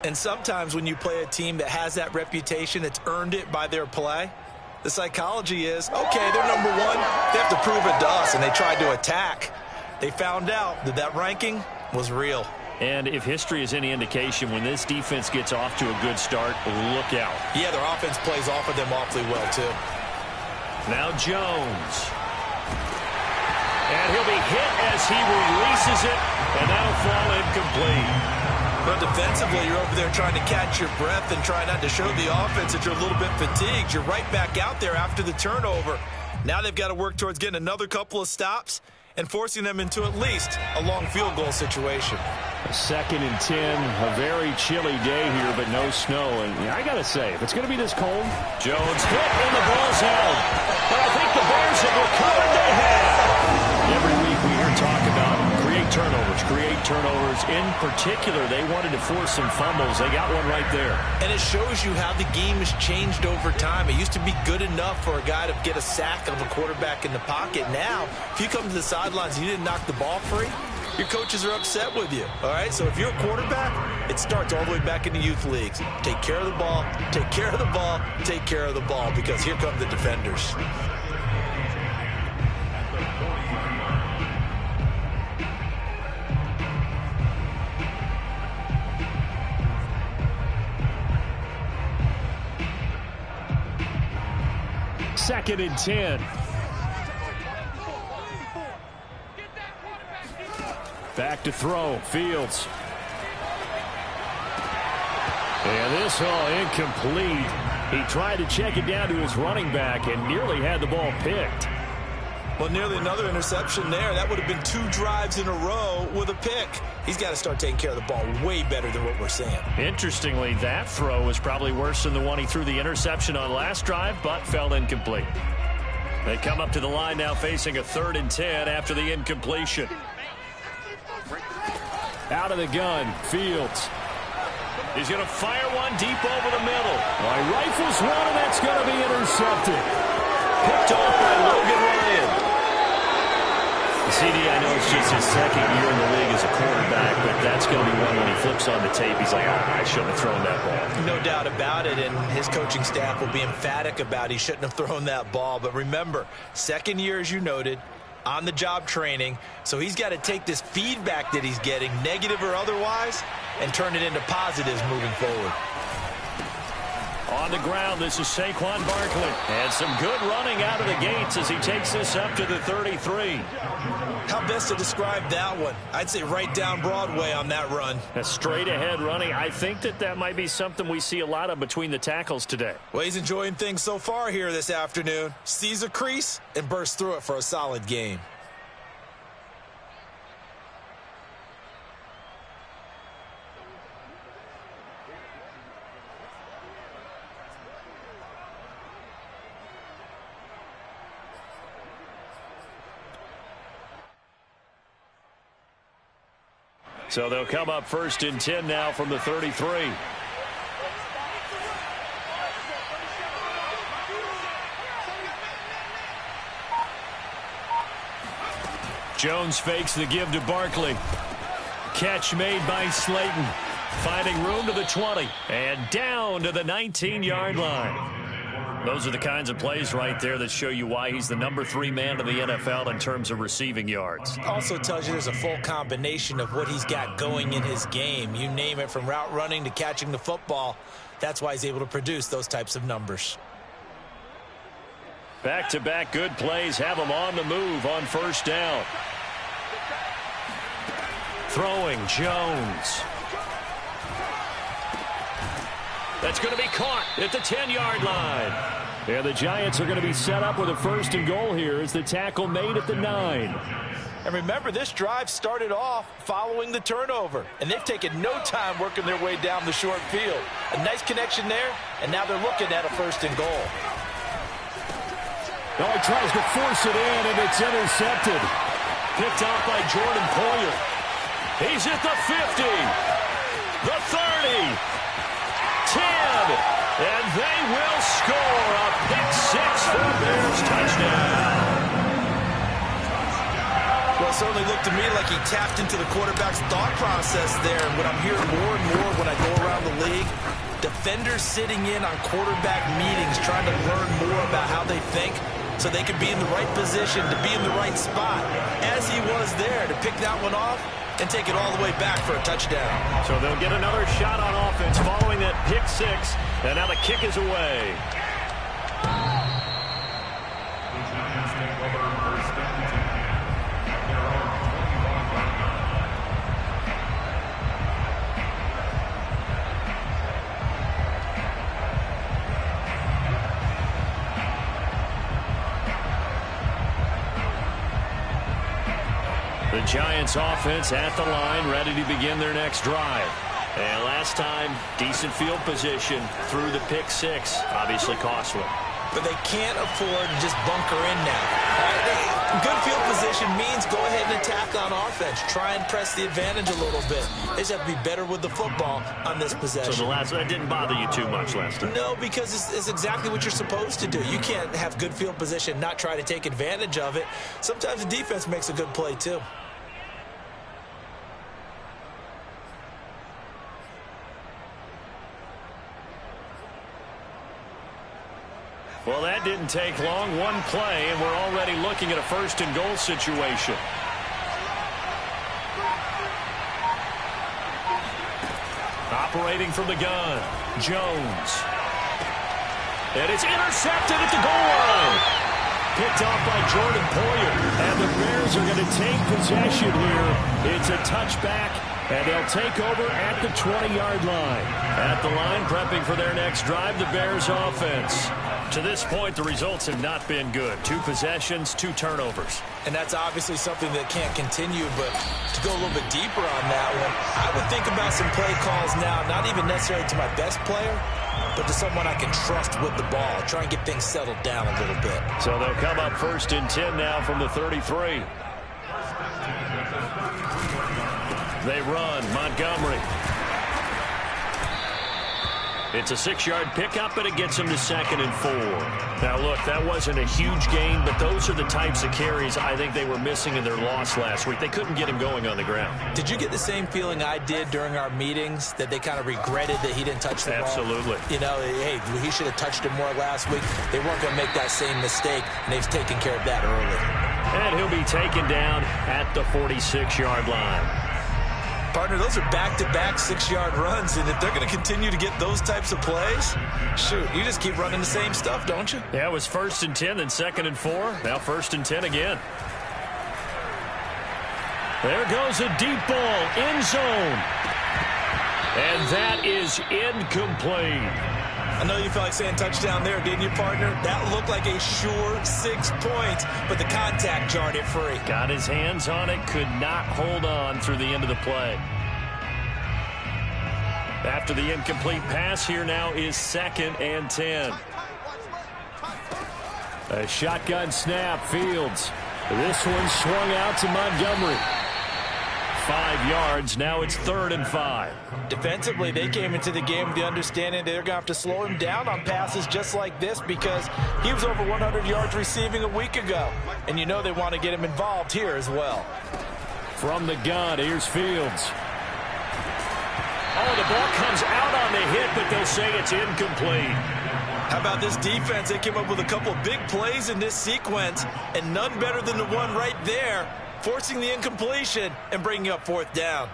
And sometimes when you play a team that has that reputation, that's earned it by their play, the psychology is, okay, they're number one. They have to prove it to us, and they tried to attack. They found out that that ranking was real. And if history is any indication, when this defense gets off to a good start, look out. Yeah, their offense plays off of them awfully well, too. Now Jones. And he'll be hit as he releases it, and that'll fall incomplete. But defensively, you're over there trying to catch your breath and try not to show the offense that you're a little bit fatigued. You're right back out there after the turnover. Now they've got to work towards getting another couple of stops and forcing them into at least a long field goal situation. A 2nd and 10, a very chilly day here, but no snow. And I got to say, if it's going to be this cold, Jones hit and the ball's held. But I think the Bears have recovered. They have. Every week we hear talk about create turnovers. In particular, they wanted to force some fumbles. They got one right there. And it shows you how the game has changed over time. It used to be good enough for a guy to get a sack of a quarterback in the pocket. Now, if you come to the sidelines and you didn't knock the ball free, your coaches are upset with you. All right, so if you're a quarterback, it starts all the way back in the youth leagues. Take care of the ball, take care of the ball, take care of the ball, because here come the defenders. Second and 10. Back to throw. Fields. And this all incomplete. He tried to check it down to his running back and nearly had the ball picked. Well, nearly another interception there. That would have been 2 drives in a row with a pick. He's got to start taking care of the ball way better than what we're seeing. Interestingly, that throw was probably worse than the one he threw the interception on last drive, but fell incomplete. They come up to the line now facing a 3rd and 10 after the incompletion. Out of the gun, Fields. He's going to fire one deep over the middle. He rifles one, and that's going to be intercepted. Picked off by Logan Ryan. CD, I know it's just his 2nd year in the league as a quarterback, but that's going to be one when he flips on the tape. He's like, I shouldn't have thrown that ball. No doubt about it, and his coaching staff will be emphatic about he shouldn't have thrown that ball. But remember, 2nd year, as you noted, on-the-job training, so he's got to take this feedback that he's getting, negative or otherwise, and turn it into positives moving forward. On the ground, this is Saquon Barkley. And some good running out of the gates as he takes this up to the 33. How best to describe that one? I'd say right down Broadway on that run. A straight-ahead running. I think that might be something we see a lot of between the tackles today. Well, he's enjoying things so far here this afternoon. Sees a crease and bursts through it for a solid game. So they'll come up 1st and 10 now from the 33. Jones fakes the give to Barkley. Catch made by Slayton. Finding room to the 20. And down to the 19-yard line. Those are the kinds of plays right there that show you why he's the number 3 man in the NFL in terms of receiving yards. Also tells you there's a full combination of what he's got going in his game. You name it, from route running to catching the football. That's why he's able to produce those types of numbers. Back-to-back good plays have him on the move on 1st down. Throwing, Jones. That's going to be caught at the 10-yard line. And the Giants are going to be set up with a 1st and goal here as the tackle made at the 9. And remember, this drive started off following the turnover, and they've taken no time working their way down the short field. A nice connection there, and now they're looking at a 1st and goal. Oh, he tries to force it in, and it's intercepted. Picked off by Jordan Poyer. He's at the 50, the 30, 10, and they will score a pick 6 for a Bears touchdown. Well, certainly looked to me like he tapped into the quarterback's thought process there. And what I'm hearing more and more when I go around the league, defenders sitting in on quarterback meetings trying to learn more about how they think so they can be in the right position, to be in the right spot, as he was there, to pick that one off and take it all the way back for a touchdown. So they'll get another shot on offense following that pick six, and now the kick is away. The Giants offense at the line, ready to begin their next drive. And last time, decent field position through the pick six. Obviously costly. But they can't afford to just bunker in now. Good field position means go ahead and attack on offense. Try and press the advantage a little bit. They just have to be better with the football on this possession. So that didn't bother you too much last time? No, because it's exactly what you're supposed to do. You can't have good field position, not try to take advantage of it. Sometimes the defense makes a good play too. Well, that didn't take long. One play, and we're already looking at a first-and-goal situation. Operating from the gun, Jones. And it's intercepted at the goal line. Picked off by Jordan Poyer. And the Bears are going to take possession here. It's a touchback, and they'll take over at the 20-yard line. At the line, prepping for their next drive, the Bears offense. To this point, the results have not been good. 2 possessions, 2 turnovers. And that's obviously something that can't continue, but to go a little bit deeper on that one, I would think about some play calls now, not even necessarily to my best player, but to someone I can trust with the ball. Try and get things settled down a little bit. So they'll come up 1st and 10 now from the 33. They run, Montgomery. It's a 6-yard pickup, but it gets them to 2nd and 4. Now, look, that wasn't a huge gain, but those are the types of carries I think they were missing in their loss last week. They couldn't get him going on the ground. Did you get the same feeling I did during our meetings, that they kind of regretted that he didn't touch the ball? Absolutely. You know, hey, he should have touched it more last week. They weren't going to make that same mistake, and they've taken care of that early. And he'll be taken down at the 46-yard line. Partner, those are back-to-back 6-yard runs, and if they're going to continue to get those types of plays, shoot, you just keep running the same stuff, don't you? Yeah, it was 1st and 10, then 2nd and 4. Now 1st and 10 again. There goes a deep ball, end zone. And that is incomplete. I know you felt like saying touchdown there, didn't you, partner? That looked like a sure 6 points, but the contact jarred it free. Got his hands on it, could not hold on through the end of the play. After the incomplete pass, here now is 2nd and 10. A shotgun snap, Fields. This one swung out to Montgomery. 5 yards, now it's 3rd and 5. Defensively, they came into the game with the understanding they're going to have to slow him down on passes just like this because he was over 100 yards receiving a week ago. And you know they want to get him involved here as well. From the gun, here's Fields. Oh, the ball comes out on the hit, but they'll say it's incomplete. How about this defense? They came up with a couple of big plays in this sequence, and none better than the one right there, forcing the incompletion and bringing up 4th down.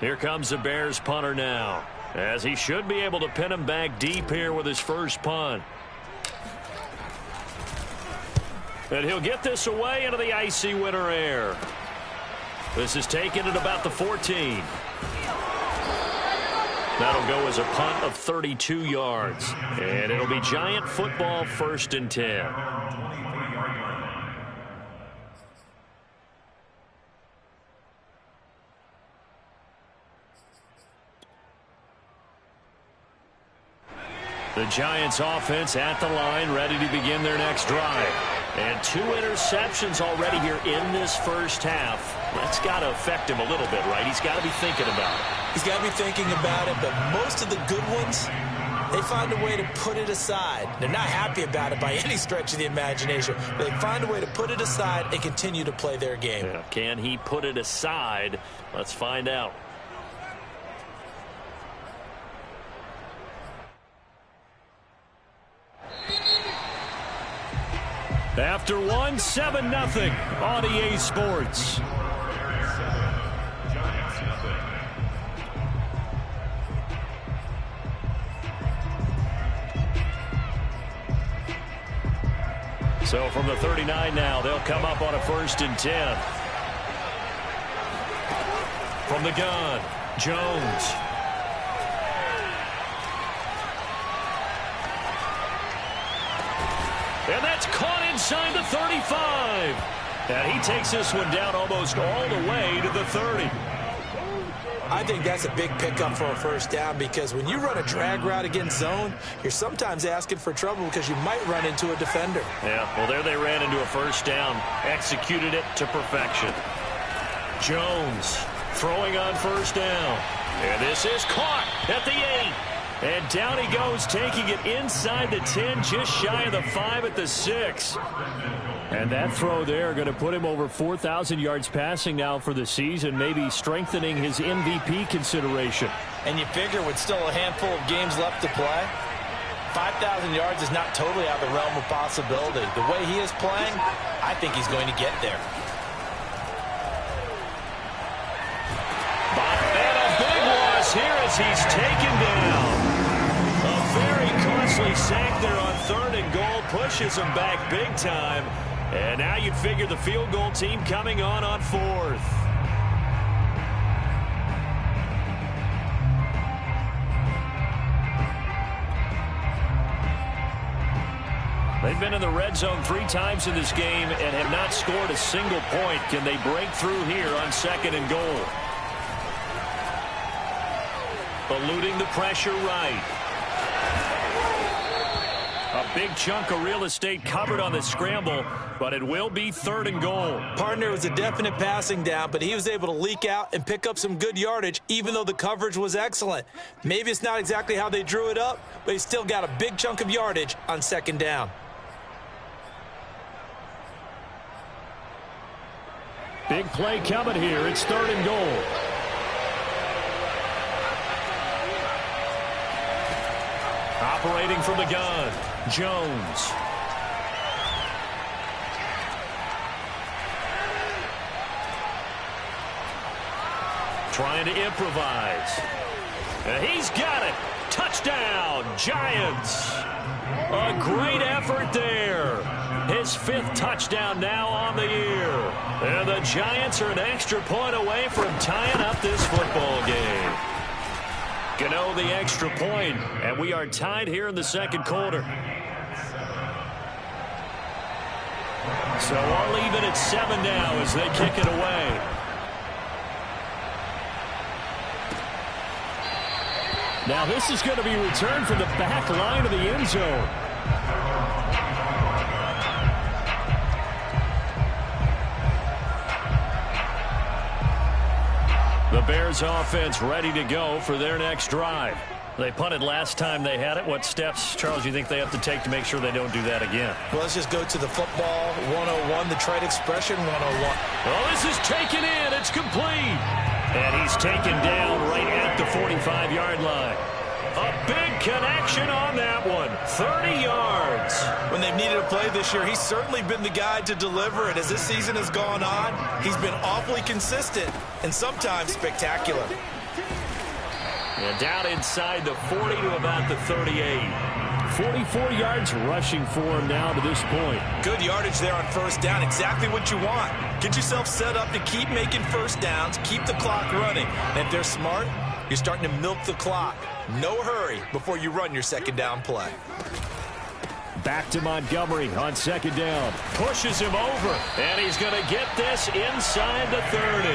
Here comes the Bears punter now, as he should be able to pin him back deep here with his first punt. And he'll get this away into the icy winter air. This is taken at about the 14. That'll go as a punt of 32 yards. And it'll be Giant football, 1st and 10. The Giants offense at the line, ready to begin their next drive. And 2 interceptions already here in this first half. That's got to affect him a little bit, right? He's got to be thinking about it. He's got to be thinking about it, but most of the good ones They find a way to put it aside. They're not happy about it by any stretch of the imagination. But they find a way to put it aside and continue to play their game. Yeah. Can he put it aside? Let's find out. After one, 7-0 on EA Sports. So from the 39 now, they'll come up on a 1st and 10. From the gun, Jones. And that's caught inside the 35. And he takes this one down almost all the way to the 30. I think that's a big pickup for a 1st down, because when you run a drag route against zone, you're sometimes asking for trouble because you might run into a defender. Yeah, well, there they ran into a 1st down, executed it to perfection. Jones throwing on 1st down. And this is caught at the 8. And down he goes, taking it inside the 10, just shy of the 5 at the 6. And that throw there going to put him over 4,000 yards passing now for the season, maybe strengthening his MVP consideration. And you figure with still a handful of games left to play, 5,000 yards is not totally out of the realm of possibility. The way he is playing, I think he's going to get there. And a big loss here as he's taken down. A very costly sack there on 3rd and goal, pushes him back big time. And now you'd figure the field goal team coming on 4th. They've been in the red zone 3 times in this game and have not scored a single point. Can they break through here on 2nd and goal? Eluding the pressure right. A big chunk of real estate covered on the scramble, but it will be 3rd and goal. Partner was a definite passing down, but he was able to leak out and pick up some good yardage, even though the coverage was excellent. Maybe it's not exactly how they drew it up, but he still got a big chunk of yardage on 2nd down. Big play coming here. It's 3rd and goal. Operating from the gun, Jones. Trying to improvise. And he's got it. Touchdown, Giants. A great effort there. His 5th touchdown now on the year. And the Giants are an extra point away from tying up this football game. Gano the extra point, and we are tied here in the 2nd quarter. So I'll leave it at 7 now as they kick it away. Now this is going to be returned from the back line of the end zone. The Bears offense ready to go for their next drive. They punted last time they had it. What steps, Charles, you think they have to take to make sure they don't do that again? Well, let's just go to the football 101, the trade expression 101. Oh, this is taken in. It's complete. And he's taken down right at the 45-yard line. A big connection on that one. 30 yards. When they've needed a play this year, he's certainly been the guy to deliver it. As this season has gone on, he's been awfully consistent and sometimes spectacular. And down inside the 40 to about the 38. 44 yards rushing for him now to this point. Good yardage there on 1st down. Exactly what you want. Get yourself set up to keep making 1st downs, keep the clock running. And if they're smart, you're starting to milk the clock. No hurry before you run your 2nd down play. Back to Montgomery on 2nd down. Pushes him over, and he's going to get this inside the 30.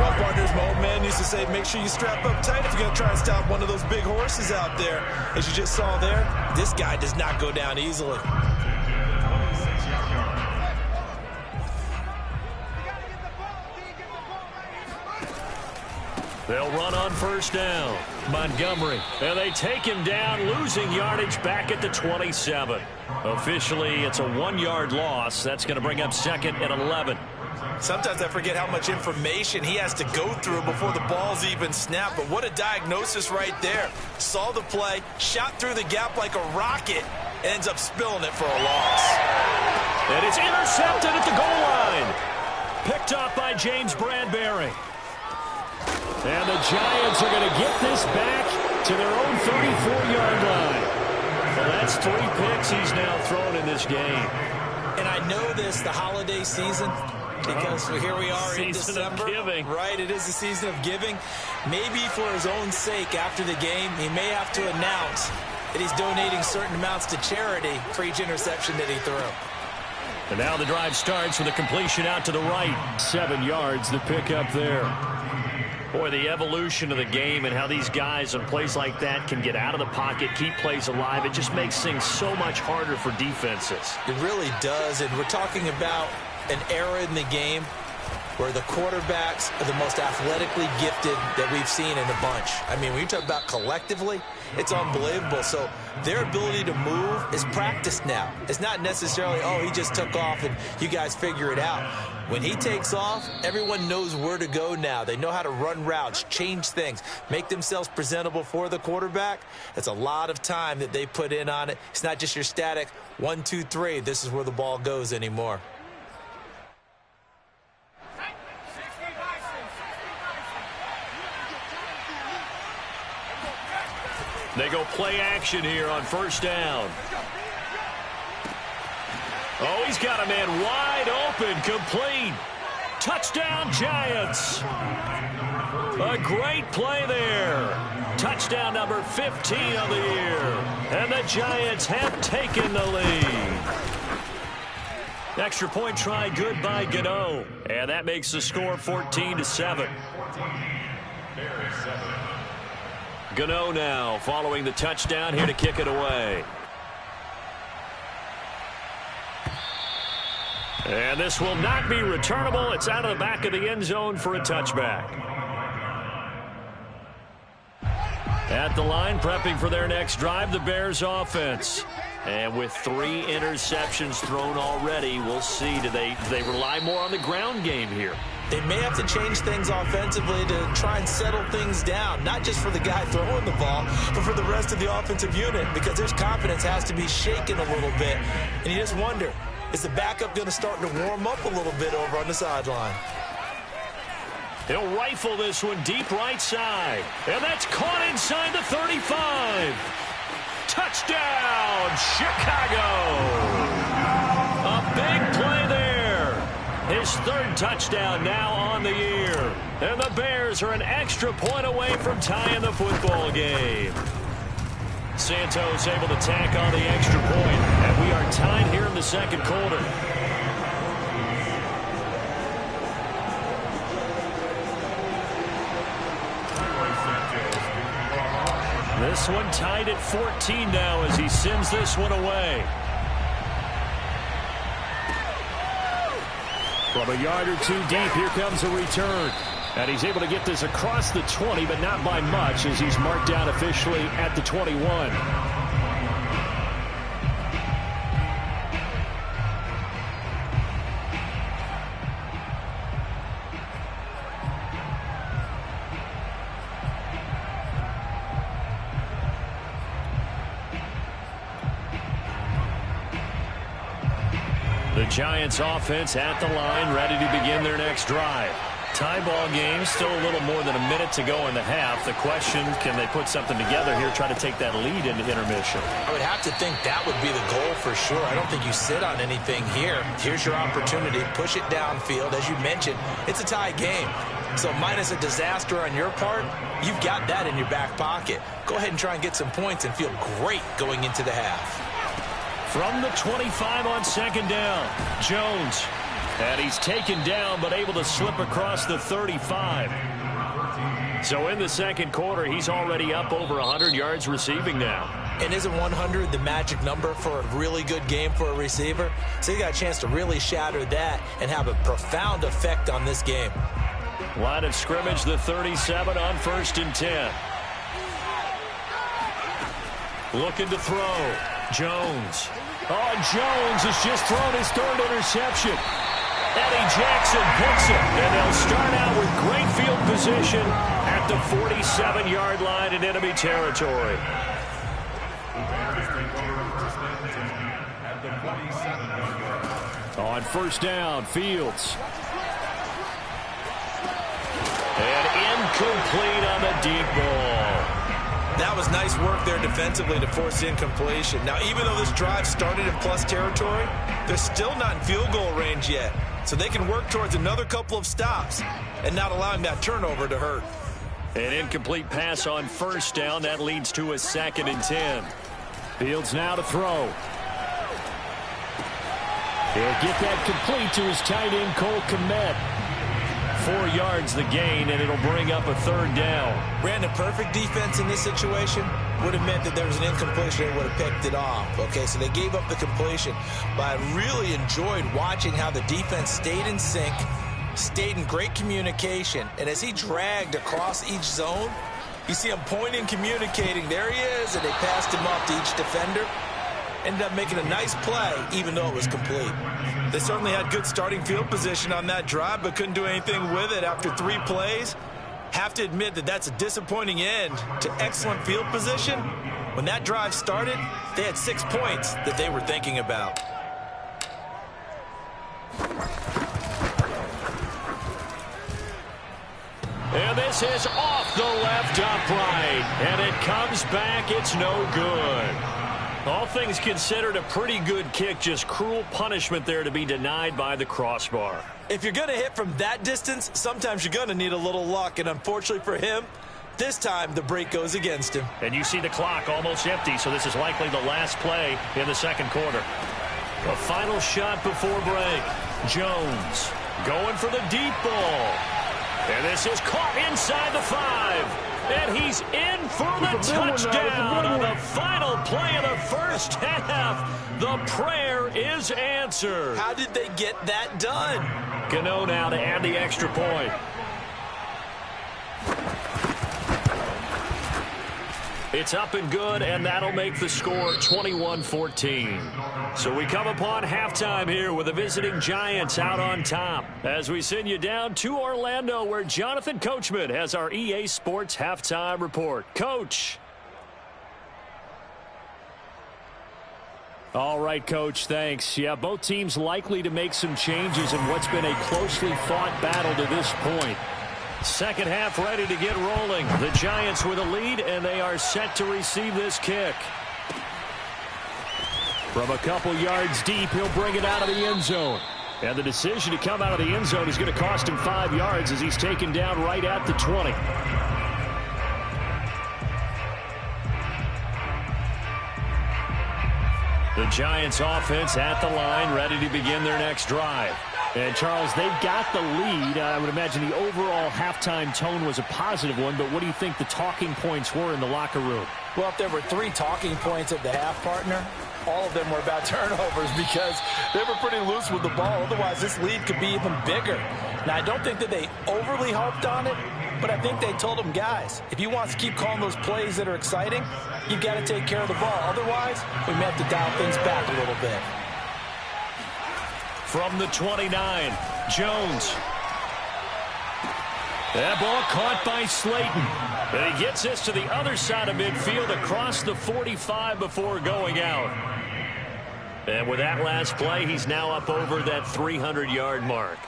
Well, partners, my old man used to say, make sure you strap up tight if you're going to try and stop one of those big horses out there. As you just saw there, this guy does not go down easily. They'll run on first down. Montgomery. And they take him down, losing yardage back at the 27. Officially, it's a 1-yard loss. That's going to bring up 2nd and 11. Sometimes I forget how much information he has to go through before the ball's even snapped. But what a diagnosis right there. Saw the play, shot through the gap like a rocket, ends up spilling it for a loss. And it's intercepted at the goal line. Picked off by James Bradbury. And the Giants are going to get this back to their own 34-yard line. Well, that's 3 picks he's now thrown in this game. And I know this, the holiday season, because here we are in December. Season of giving. Right, it is the season of giving. Maybe for his own sake after the game, he may have to announce that he's donating certain amounts to charity for each interception that he threw. And now the drive starts with a completion out to the right. 7 yards, the pickup there. Boy, the evolution of the game and how these guys on plays like that can get out of the pocket, keep plays alive, it just makes things so much harder for defenses. It really does, and we're talking about an era in the game where the quarterbacks are the most athletically gifted that we've seen in a bunch. I mean, when you talk about collectively, it's unbelievable. So their ability to move is practiced now. It's not necessarily, oh, he just took off and you guys figure it out. When he takes off, everyone knows where to go now. They know how to run routes, change things, make themselves presentable for the quarterback. That's a lot of time that they put in on it. It's not just your static 1, 2, 3. This is where the ball goes anymore. They go play action here on first down. Oh, he's got a man wide open, complete. Touchdown, Giants. A great play there. Touchdown number 15 of the year. And the Giants have taken the lead. Extra point try good by Gano. And that makes the score 14-7. Gano now following the touchdown here to kick it away. And this will not be returnable. It's out of the back of the end zone for a touchback. At the line, prepping for their next drive, the Bears offense. And with 3 interceptions thrown already, we'll see. Do they rely more on the ground game here? They may have to change things offensively to try and settle things down, not just for the guy throwing the ball, but for the rest of the offensive unit, because their confidence has to be shaken a little bit. And you just wonder, is the backup going to start to warm up a little bit over on the sideline? He'll rifle this one deep right side. And that's caught inside the 35. Touchdown, Chicago. A big play there. His 3rd touchdown now on the year. And the Bears are an extra point away from tying the football game. Santos able to tack on the extra point. And we are tied here in the second quarter. This one tied at 14 now as he sends this one away. From a yard or 2 deep, here comes a return. And he's able to get this across the 20, but not by much as he's marked down officially at the 21. The Giants offense at the line, ready to begin their next drive. Tie ball game, still a little more than a minute to go in the half. The question, can they put something together here, try to take that lead into intermission? I would have to think that would be the goal for sure. I don't think you sit on anything here. Here's your opportunity. Push it downfield. As you mentioned, it's a tie game. So minus a disaster on your part, you've got that in your back pocket. Go ahead and try and get some points and feel great going into the half. From the 25 on second down, Jones. And he's taken down, but able to slip across the 35. So in the second quarter, he's already up over 100 yards receiving now. And isn't 100 the magic number for a really good game for a receiver? So you got a chance to really shatter that and have a profound effect on this game. Line of scrimmage, the 37 on 1st and 10. Looking to throw. Jones. Oh, Jones has just thrown his 3rd interception. Eddie Jackson picks it, and they'll start out with great field position at the 47-yard line in enemy territory. On 1st down, Fields. And incomplete on the deep ball. That was nice work there defensively to force incompletion. Now, even though this drive started in plus territory, they're still not in field goal range yet. So they can work towards another couple of stops and not allowing that turnover to hurt. An incomplete pass on 1st down. That leads to a 2nd and 10. Fields now to throw. He'll get that complete to his tight end, Cole Kmet. 4 yards the gain, and it'll bring up a 3rd down. Brandon, perfect defense in this situation would have meant that there was an incompletion. They would have picked it off. Okay, so they gave up the completion. But I really enjoyed watching how the defense stayed in sync, stayed in great communication. And as he dragged across each zone, you see him pointing, communicating. There he is, and they passed him up to each defender. Ended up making a nice play, even though it was complete. They certainly had good starting field position on that drive, but couldn't do anything with it after 3 plays. Have to admit that that's a disappointing end to excellent field position. When that drive started, they had 6 points that they were thinking about. And this is off the left upright. And it comes back. It's no good. All things considered, a pretty good kick. Just cruel punishment there to be denied by the crossbar. If you're going to hit from that distance, sometimes you're going to need a little luck. And unfortunately for him, this time the break goes against him. And you see the clock almost empty, so this is likely the last play in the 2nd quarter. A final shot before break. Jones going for the deep ball. And this is caught inside the 5. And he's in for the touchdown on the final play of the 1st half. The prayer is answered. How did they get that done? Gano now to add the extra point. It's up and good, and that'll make the score 21-14. So we come upon halftime here with the visiting Giants out on top as we send you down to Orlando, where Jonathan Coachman has our EA Sports halftime report. Coach. All right, Coach, thanks. Yeah, both teams likely to make some changes in what's been a closely fought battle to this point. 2nd half ready to get rolling. The Giants with a lead, and they are set to receive this kick. From a couple yards deep, he'll bring it out of the end zone. And the decision to come out of the end zone is going to cost him 5 yards as he's taken down right at the 20. The Giants offense at the line, ready to begin their next drive. And, Charles, they've got the lead. I would imagine the overall halftime tone was a positive one, but what do you think the talking points were in the locker room? Well, if there were 3 talking points at the half, partner, all of them were about turnovers because they were pretty loose with the ball. Otherwise, this lead could be even bigger. Now, I don't think that they overly harped on it, but I think they told them, guys, if you want to keep calling those plays that are exciting, you've got to take care of the ball. Otherwise, we may have to dial things back a little bit. From the 29, Jones. That ball caught by Slayton. And he gets this to the other side of midfield across the 45 before going out. And with that last play, he's now up over that 300-yard mark.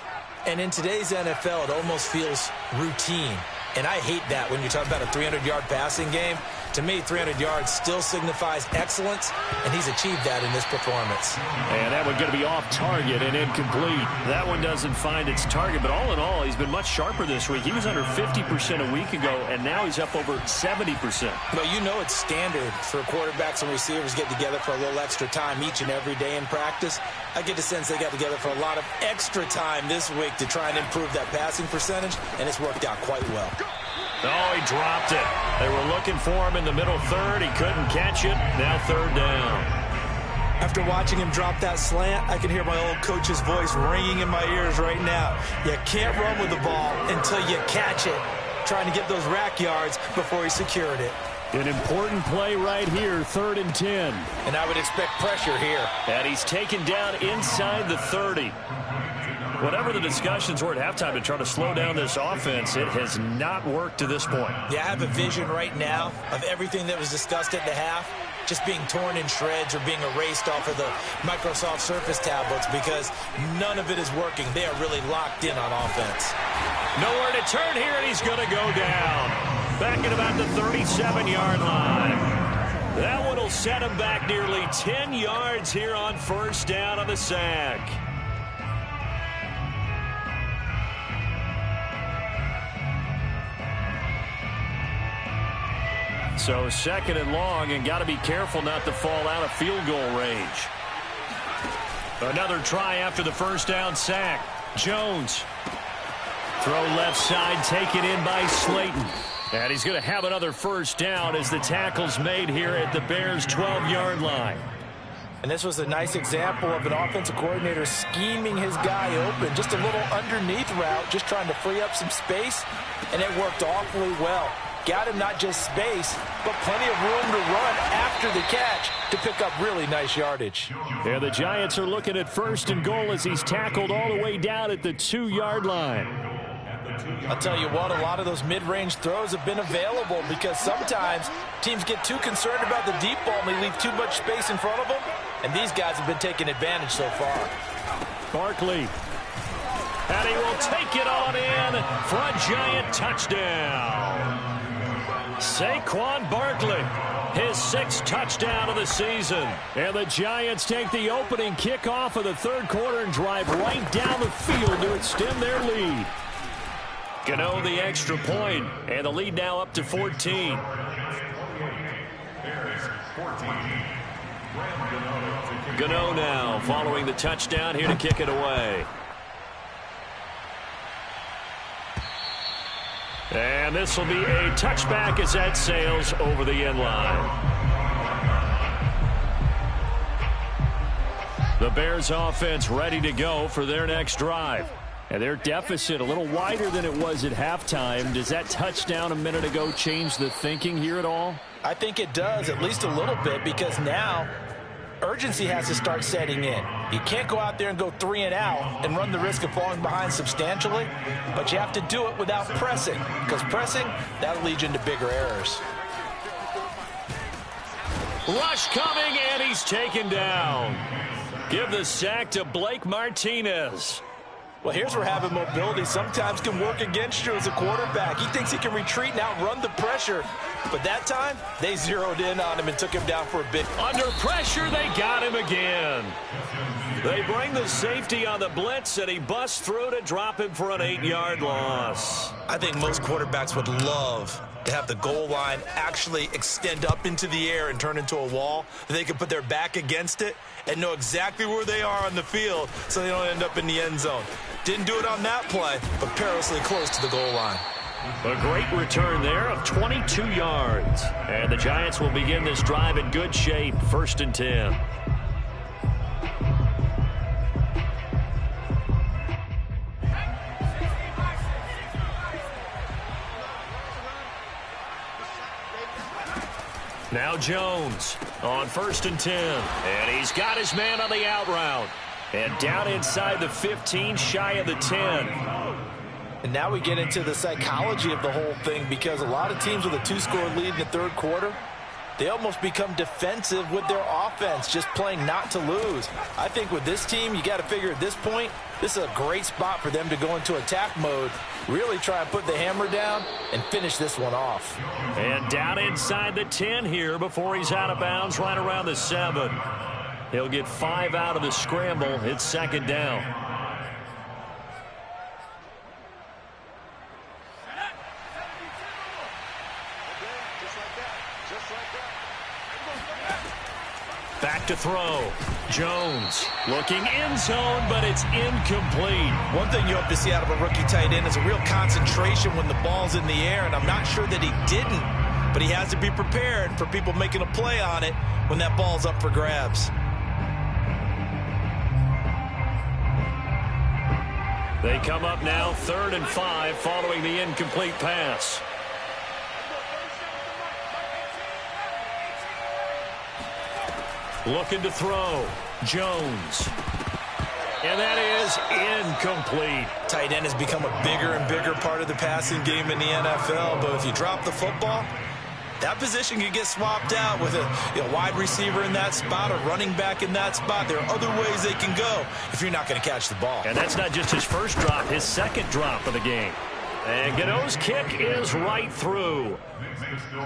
And in today's NFL, it almost feels routine. And I hate that when you talk about a 300-yard passing game. To me, 300 yards still signifies excellence, and he's achieved that in this performance. And that one going to be off target and incomplete. That one doesn't find its target, but all in all, he's been much sharper this week. He was under 50% a week ago, and now he's up over 70%. But you know it's standard for quarterbacks and receivers get together for a little extra time each and every day in practice. I get the sense they got together for a lot of extra time this week to try and improve that passing percentage, and it's worked out quite well. Oh, he dropped it. They were looking for him in the middle third. He couldn't catch it. Now 3rd down. After watching him drop that slant, I can hear my old coach's voice ringing in my ears right now. You can't run with the ball until you catch it. Trying to get those rack yards before he secured it. An important play right here, 3rd and 10. And I would expect pressure here. And he's taken down inside the 30. Whatever the discussions were at halftime to try to slow down this offense, it has not worked to this point. Yeah, I have a vision right now of everything that was discussed at the half just being torn in shreds or being erased off of the Microsoft Surface tablets because none of it is working. They are really locked in on offense. Nowhere to turn here, and he's going to go down. Back at about the 37-yard line. That one will set him back nearly 10 yards here on 1st down on the sack. So 2nd and long, and got to be careful not to fall out of field goal range. Another try after the 1st down sack. Jones. Throw left side, taken in by Slayton. And he's going to have another 1st down as the tackle's made here at the Bears' 12-yard line. And this was a nice example of an offensive coordinator scheming his guy open. Just a little underneath route, just trying to free up some space, and it worked awfully well. Got him not just space, but plenty of room to run after the catch to pick up really nice yardage. Yeah, the Giants are looking at 1st and goal as he's tackled all the way down at the 2-yard line. I'll tell you what, a lot of those mid-range throws have been available because sometimes teams get too concerned about the deep ball and they leave too much space in front of them, and these guys have been taking advantage so far. Barkley. And he will take it on in for a Giant touchdown. Saquon Barkley, his 6th touchdown of the season. And the Giants take the opening kickoff of the 3rd quarter and drive right down the field to extend their lead. Gano the extra point, and the lead now up to 14. Gano now following the touchdown here to kick it away. And this will be a touchback as that sails over the end line. The Bears offense ready to go for their next drive. And their deficit a little wider than it was at halftime. Does that touchdown a minute ago change the thinking here at all? I think it does, at least a little bit, because now urgency has to start setting in. You can't go out there and go 3 and out and run the risk of falling behind substantially, but you have to do it without pressing, because pressing, that'll lead you into bigger errors. Rush coming, and he's taken down. Give the sack to Blake Martinez. Well, here's where having mobility sometimes can work against you as a quarterback. He thinks he can retreat and outrun the pressure. But that time, they zeroed in on him and took him down for a bit. Under pressure, they got him again. They bring the safety on the blitz, and he busts through to drop him for an 8-yard loss. I think most quarterbacks would love to have the goal line actually extend up into the air and turn into a wall. They can put their back against it and know exactly where they are on the field so they don't end up in the end zone. Didn't do it on that play, but perilously close to the goal line. A great return there of 22 yards. And the Giants will begin this drive in good shape, 1st and 10. Now Jones on 1st and 10. And he's got his man on the out route. And down inside the 15, shy of the 10. And now we get into the psychology of the whole thing, because a lot of teams with a 2-score lead in the 3rd quarter, they almost become defensive with their offense, just playing not to lose. I think with this team, you got to figure at this point, this is a great spot for them to go into attack mode, really try and put the hammer down and finish this one off. And down inside the 10 here before he's out of bounds, right around the 7. He'll get 5 out of the scramble. It's 2nd down. Back to throw. Jones looking end zone, but it's incomplete. One thing you hope to see out of a rookie tight end is a real concentration when the ball's in the air, and I'm not sure that he didn't, but he has to be prepared for people making a play on it when that ball's up for grabs. They come up now 3rd and 5 following the incomplete pass. Looking to throw. Jones. And that is incomplete. Tight end has become a bigger and bigger part of the passing game in the NFL, but if you drop the football, that position can get swapped out with a wide receiver in that spot, a running back in that spot. There are other ways they can go if you're not going to catch the ball. And that's not just his first drop, his second drop of the game. And Gano's kick is right through.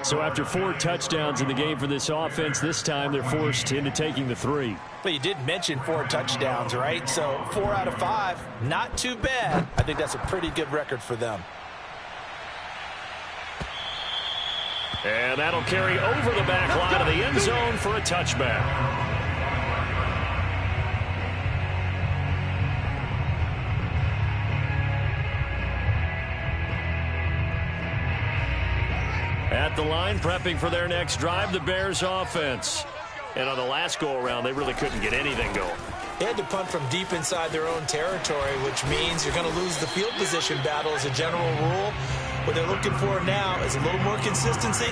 So after 4 touchdowns in the game for this offense, this time they're forced into taking the 3. But you did mention 4 touchdowns, right? So 4 out of 5, not too bad. I think that's a pretty good record for them. And that'll carry over the back line of the end zone for a touchback. At the line, prepping for their next drive, the Bears offense. And on the last go-around, they really couldn't get anything going. They had to punt from deep inside their own territory, which means you're going to lose the field position battle as a general rule. What they're looking for now is a little more consistency,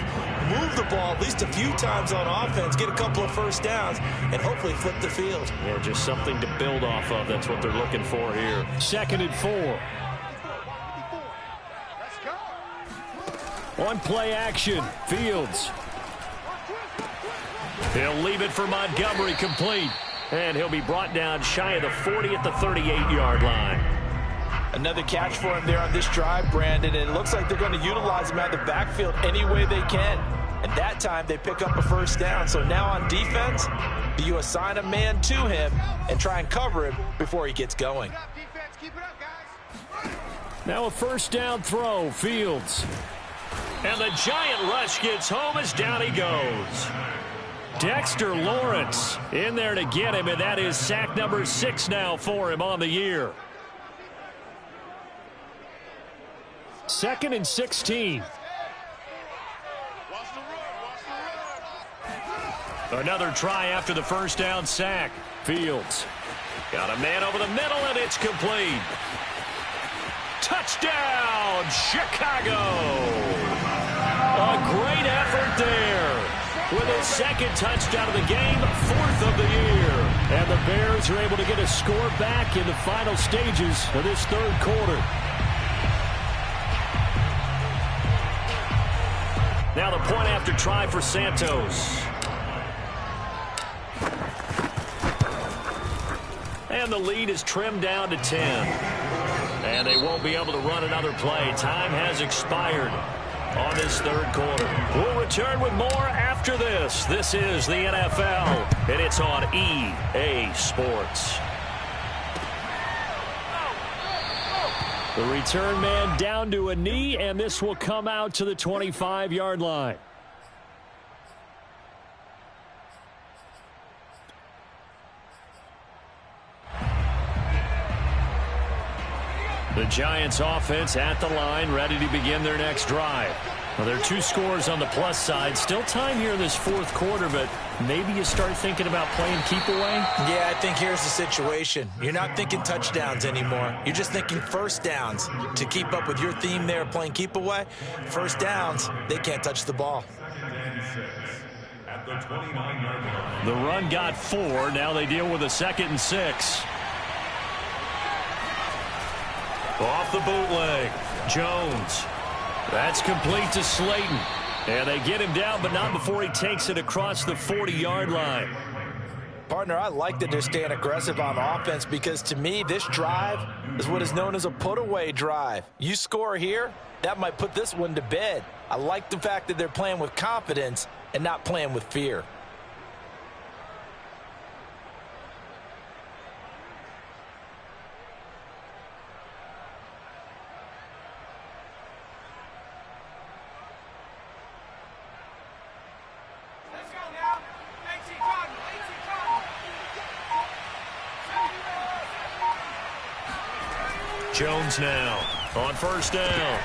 move the ball at least a few times on offense, get a couple of first downs, and hopefully flip the field. Yeah, just something to build off of. That's what they're looking for here. 2nd and 4. On play action, Fields. He'll leave it for Montgomery, complete. And he'll be brought down shy of the 40 at the 38-yard line. Another catch for him there on this drive, Brandon. And it looks like they're going to utilize him out of the backfield any way they can. And that time they pick up a first down. So now on defense, do you assign a man to him and try and cover him before he gets going? Now a first down throw, Fields. And the giant rush gets home as down he goes. Dexter Lawrence in there to get him, and that is sack number 6 now for him on the year. 2nd and 16. Another try after the first down sack. Fields got a man over the middle, and it's complete. Touchdown, Chicago! A great effort there. With his 2nd touchdown of the game, 4th of the year. And the Bears are able to get a score back in the final stages of this 3rd quarter. Now the point after try for Santos. And the lead is trimmed down to 10. And they won't be able to run another play. Time has expired on this 3rd quarter. We'll return with more after this. This is the NFL, and it's on EA Sports. The return man down to a knee, and this will come out to the 25-yard line. The Giants offense at the line, ready to begin their next drive. Well, there are 2 scores on the plus side. Still time here in this 4th quarter, but maybe you start thinking about playing keep away? Yeah, I think here's the situation. You're not thinking touchdowns anymore. You're just thinking first downs. To keep up with your theme there, playing keep away, first downs, they can't touch the ball. The run got 4. Now they deal with a 2nd and 6. Off the bootleg, Jones. That's complete to Slayton. And they get him down, but not before he takes it across the 40-yard line. Partner, I like that they're staying aggressive on offense because to me, this drive is what is known as a put-away drive. You score here, that might put this one to bed. I like the fact that they're playing with confidence and not playing with fear. Jones now on first down.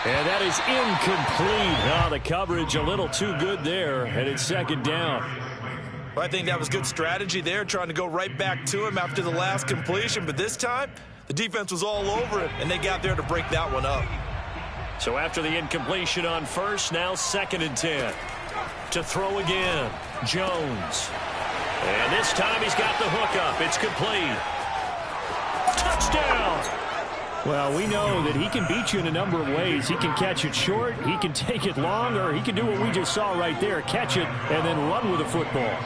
And that is incomplete. The coverage a little too good there, and it's 2nd down. Well, I think that was good strategy there, trying to go right back to him after the last completion. But this time, The defense was all over him, and they got there to break that one up. So after the incompletion on first, now 2nd and 10. To throw again, Jones. And this time he's got the hook up. It's complete. Touchdown! Well, we know that he can beat you in a number of ways. He can catch it short, he can take it long, or he can do what we just saw right there, catch it and then run with the football.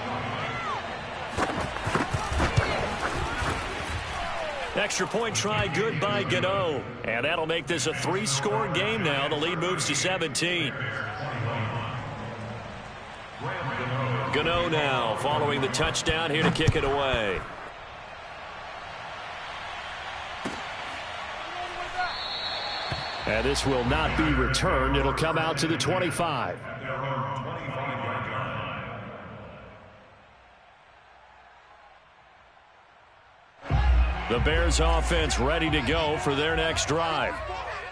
Extra point try good by Gano. And that'll make this a 3-score game now. The lead moves to 17. Gano now following the touchdown here to kick it away. And this will not be returned. It'll come out to the 25. The Bears offense ready to go for their next drive.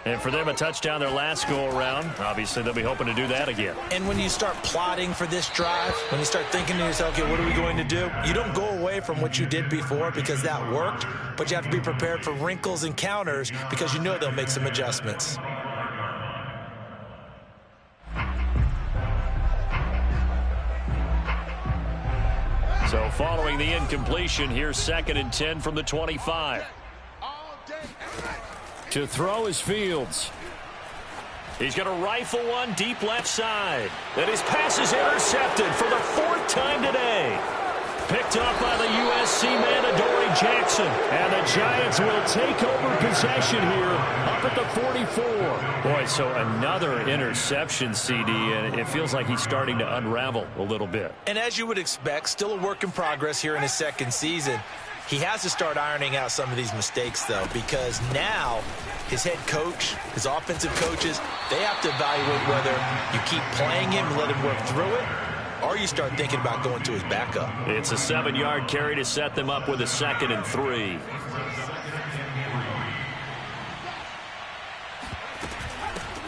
And for them, a touchdown their last go-around. Obviously, they'll be hoping to do that again. And when you start plotting for this drive, when you start thinking to yourself, okay, what are we going to do? You don't go away from what you did before because that worked, but you have to be prepared for wrinkles and counters because you know they'll make some adjustments. So following the incompletion, here's 2nd and 10 from the 25. To throw is Fields. He's going to rifle one deep left side. And his pass is intercepted for the 4th time today. Picked up by the USC man, Adoree Jackson. And the Giants will take over possession here up at the 44. Boy, so another interception, CD, and it feels like he's starting to unravel a little bit. And as you would expect, still a work in progress here in his 2nd season. He has to start ironing out some of these mistakes, though, because now his head coach, his offensive coaches, they have to evaluate whether you keep playing him and let him work through it, or you start thinking about going to his backup. It's a 7-yard carry to set them up with a 2nd and 3.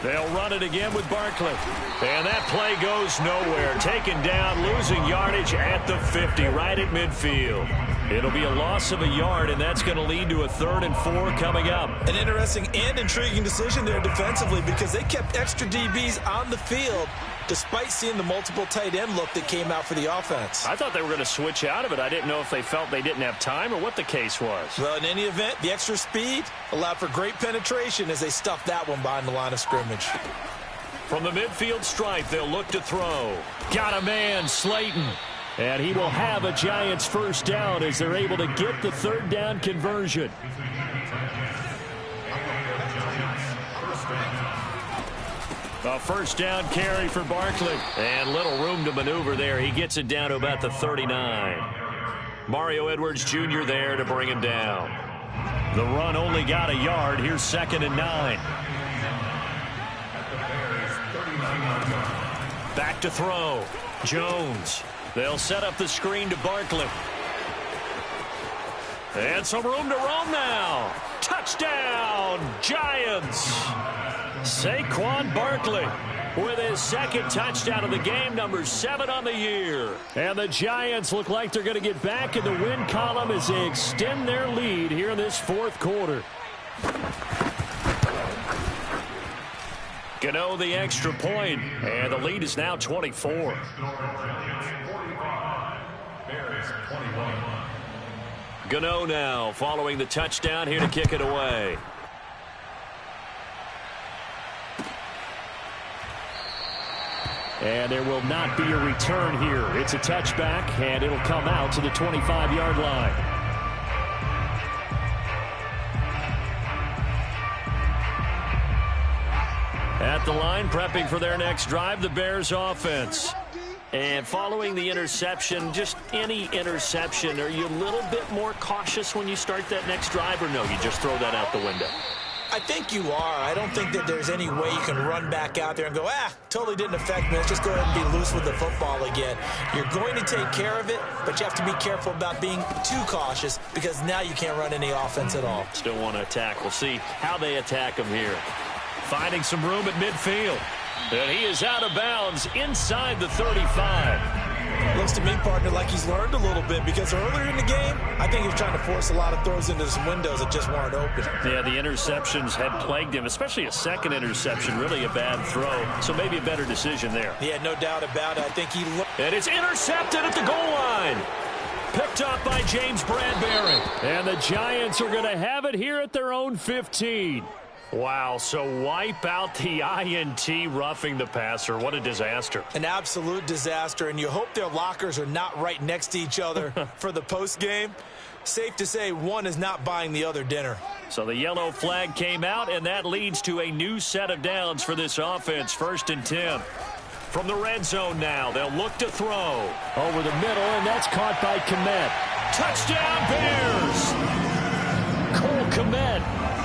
They'll run it again with Barkley. And that play goes nowhere. Taken down, losing yardage at the 50, right at midfield. It'll be a loss of a yard, and that's going to lead to a 3rd and 4 coming up. An interesting and intriguing decision there defensively because they kept extra DBs on the field despite seeing the multiple tight end look that came out for the offense. I thought they were going to switch out of it. I didn't know if they felt they didn't have time or what the case was. Well, in any event, the extra speed allowed for great penetration as they stuffed that one behind the line of scrimmage. From the midfield stripe, they'll look to throw. Got a man, Slayton. And he will have a Giants 1st down as they're able to get the 3rd down conversion. A 1st down carry for Barkley. And little room to maneuver there. He gets it down to about the 39. Mario Edwards Jr. there to bring him down. The run only got a yard. Here's 2nd and 9. Back to throw. Jones. They'll set up the screen to Barkley. And some room to roam now. Touchdown, Giants. Saquon Barkley with his 2nd touchdown of the game, number 7 on the year. And the Giants look like they're going to get back in the win column as they extend their lead here in this 4th quarter. Gano the extra point, and the lead is now 24. Gano now following the touchdown here to kick it away. And there will not be a return here. It's a touchback, and it'll come out to the 25-yard line. At the line, prepping for their next drive, the Bears offense. And following the interception, just any interception, are you a little bit more cautious when you start that next drive, or no, you just throw that out the window? I think you are. I don't think that there's any way you can run back out there and go, totally didn't affect me. Let's just go ahead and be loose with the football again. You're going to take care of it, but you have to be careful about being too cautious because now you can't run any offense at all. Still want to attack. We'll see how they attack him here. Finding some room at midfield. And he is out of bounds inside the 35. Looks to me, partner, like he's learned a little bit, because earlier in the game, I think he was trying to force a lot of throws into some windows that just weren't open. Yeah, the interceptions had plagued him, especially a second interception, really a bad throw. So maybe a better decision there. Yeah, no doubt about it. I think he looked. And it's intercepted at the goal line. Picked up by James Bradbury. And the Giants are going to have it here at their own 15. Wow, so wipe out the INT, roughing the passer. What a disaster. An absolute disaster, and you hope their lockers are not right next to each other for the post game. Safe to say one is not buying the other dinner. So the yellow flag came out, and that leads to a new set of downs for this offense. 1st and 10. From the red zone now, they'll look to throw. Over the middle, and that's caught by Kmet. Touchdown, Bears! Cole Kmet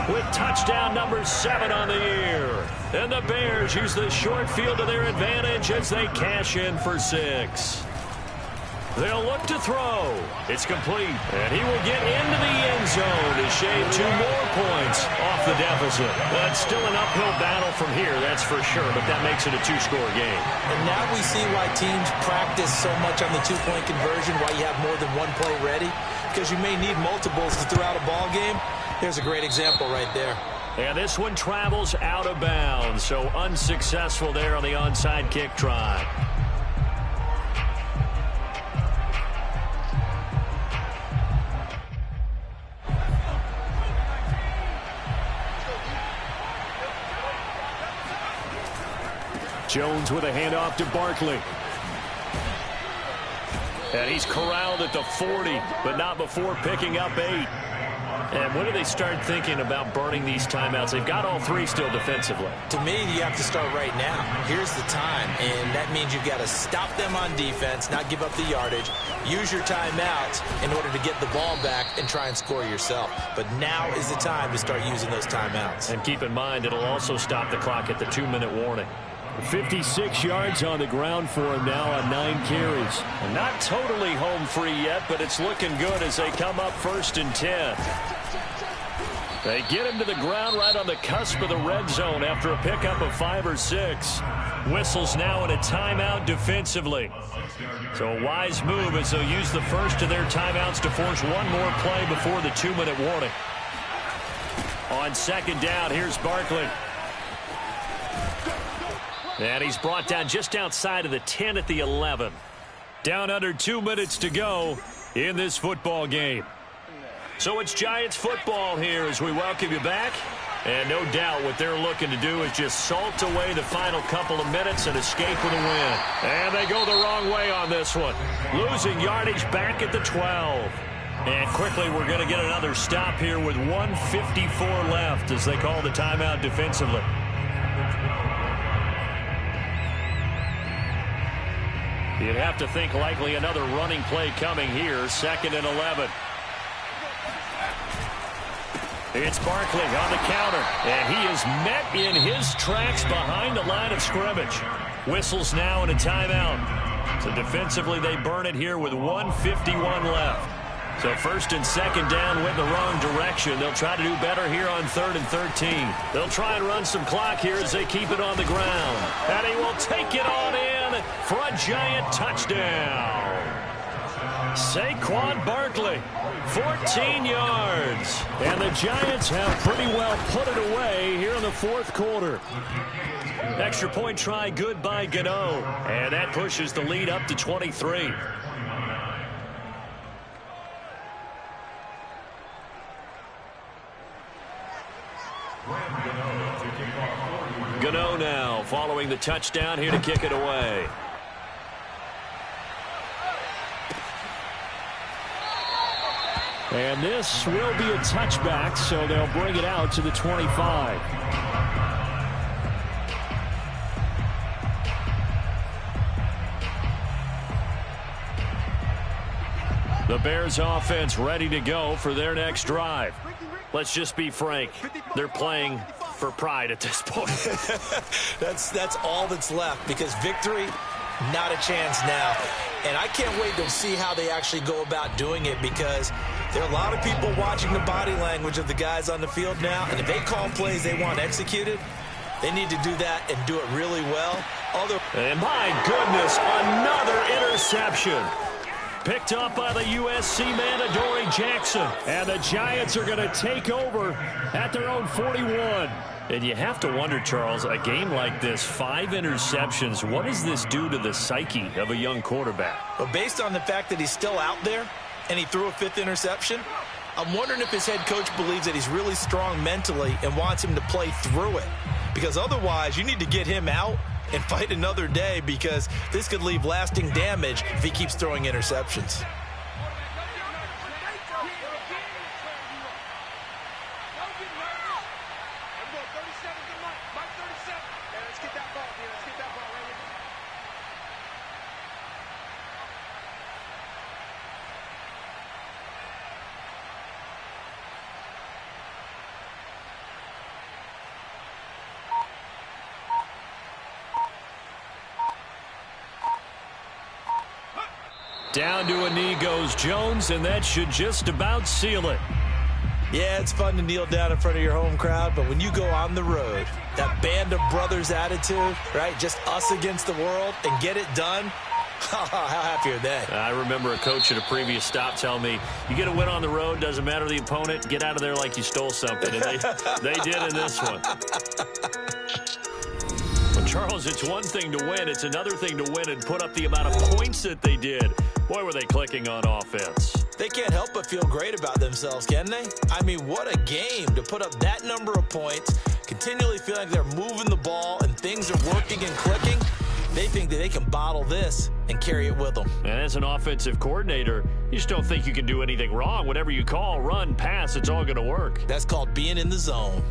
with touchdown number 7 on the year. And the Bears use the short field to their advantage as they cash in for 6. They'll look to throw. It's complete. And he will get into the end zone to shave 2 more points off the deficit. But still an uphill battle from here, that's for sure. But that makes it a 2-score game. And now we see why teams practice so much on the 2-point conversion, why you have more than 1 play ready. Because you may need multiples to throw out a ball game. There's a great example right there. And this one travels out of bounds. So unsuccessful there on the onside kick try. Jones with a handoff to Barkley. And he's corralled at the 40, but not before picking up 8. And when do they start thinking about burning these timeouts? They've got all 3 still defensively. To me, you have to start right now. Here's the time, and that means you've got to stop them on defense, not give up the yardage, use your timeouts in order to get the ball back and try and score yourself. But now is the time to start using those timeouts. And keep in mind, it'll also stop the clock at the 2-minute warning. 56 yards on the ground for him now on 9 carries. And not totally home free yet, but it's looking good as they come up 1st and 10. They get him to the ground right on the cusp of the red zone after a pickup of 5 or 6. Whistles now in a timeout defensively. So a wise move as they'll use the first of their timeouts to force 1 more play before the 2-minute warning. On 2nd down, here's Barkley. And he's brought down just outside of the 10 at the 11. Down under 2 minutes to go in this football game. So it's Giants football here as we welcome you back. And no doubt what they're looking to do is just salt away the final couple of minutes and escape with a win. And they go the wrong way on this one. Losing yardage back at the 12. And quickly we're going to get another stop here with 1:54 left as they call the timeout defensively. You'd have to think likely another running play coming here. 2nd and 11. It's Barkley on the counter, and he is met in his tracks behind the line of scrimmage. Whistles now in a timeout. So defensively they burn it here with 1:51 left. So 1st and 2nd down went the wrong direction. They'll try to do better here on 3rd and 13. They'll try and run some clock here as they keep it on the ground. And he will take it on in for a Giant touchdown. Saquon Barkley, 14 yards. And the Giants have pretty well put it away here in the 4th quarter. Extra point try good by Gano. And that pushes the lead up to 23. Gano now following the touchdown here to kick it away. And this will be a touchback, so they'll bring it out to the 25. The Bears offense ready to go for their next drive. Let's just be frank. They're playing for pride at this point. That's all that's left, because victory, not a chance now. And I can't wait to see how they actually go about doing it, because there are a lot of people watching the body language of the guys on the field now, and if they call plays they want executed, they need to do that and do it really well. other. And my goodness, another interception. Picked up by the USC man, Adoree Jackson. And the Giants are going to take over at their own 41. And you have to wonder, Charles, a game like this, 5 interceptions, what does this do to the psyche of a young quarterback? But based on the fact that he's still out there and he threw a 5th interception, I'm wondering if his head coach believes that he's really strong mentally and wants him to play through it. Because otherwise, you need to get him out and fight another day, because this could leave lasting damage if he keeps throwing interceptions. Down to a knee goes Jones, and that should just about seal it. Yeah, it's fun to kneel down in front of your home crowd, but when you go on the road, that band of brothers attitude, right, just us against the world, and get it done, how happy are they? I remember a coach at a previous stop telling me, you get a win on the road, doesn't matter the opponent, get out of there like you stole something. And they did in this one. Well, Charles, it's one thing to win. It's another thing to win and put up the amount of points that they did. Boy, were they clicking on offense. They can't help but feel great about themselves, can they? I mean, what a game to put up that number of points, continually feeling like they're moving the ball and things are working and clicking. They think that they can bottle this and carry it with them. And as an offensive coordinator, you just don't think you can do anything wrong. Whatever you call, run, pass, it's all going to work. That's called being in the zone.